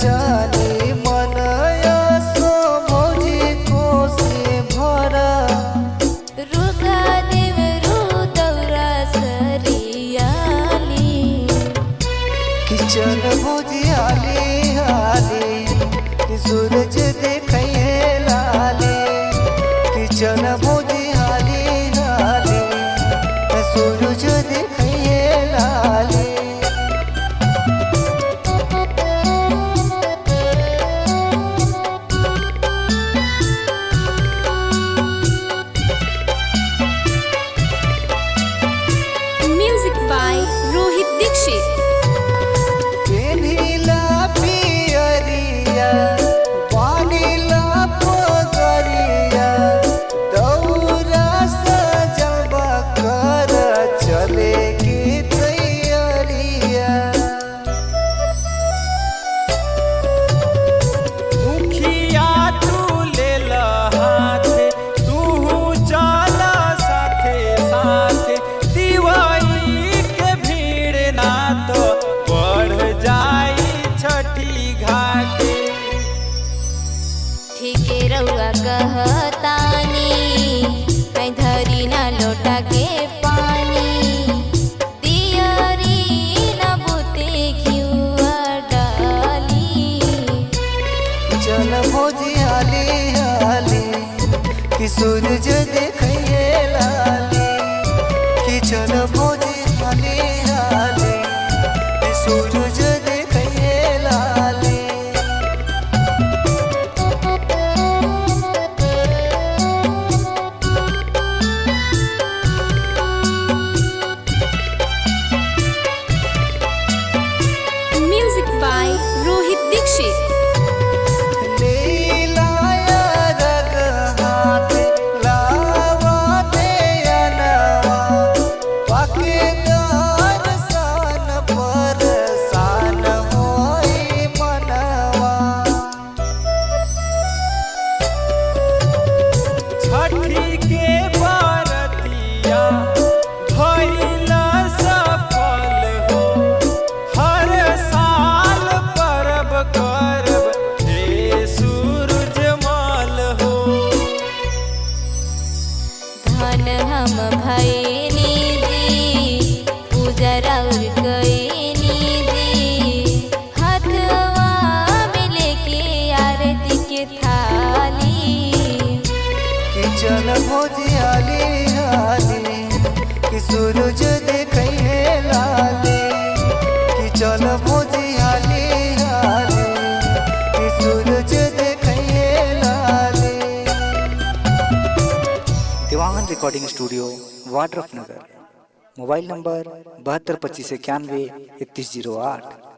जानी मन सो भौजी को से भरा रुगा देव दौरा सरियाली किचन भौजी हाली हाली कि सूरज देखिए लाले किचन भौजी हाली हाली सूरज देखिए लाले। Music by Rohit Dikshit. पेनीला पियरिया पानीला पगरिया दौरा सजबा कर चले की तैयारिया मुखिया तू ले हाथ तू चला साथे साथे दिवाई के भीड़ ना तो बढ़ जाई छठी घाटे। ठीके रउआ कहतानी मैं धरी ना लोटा के पानी दियारी ना बुते घिउआ डाली चल भौजी हाली हाली कि सूरज देखिए लाली कि चल भौजी हाली हाली कि सूरज देखिए लाली। Music by Rohit Dikshit. लीलाया रग हाथ लावा दे अनवा पाके दर्शन पर सान होई मनवा छठी के बरतिया भइला सफल हो हर साल परब करब हे सूरज माल हो। धन हम भैनी जी पूजा राउर कैनी जी हथवा में लेके आरती के थाली किचन भौजी हाली हाली कि सूरज देखिए लाले किचन भौजी हाली हाली कि सूरज देखिए लाले। दीवान recording studio Wadrafnagar. Mobile number 722591 3108।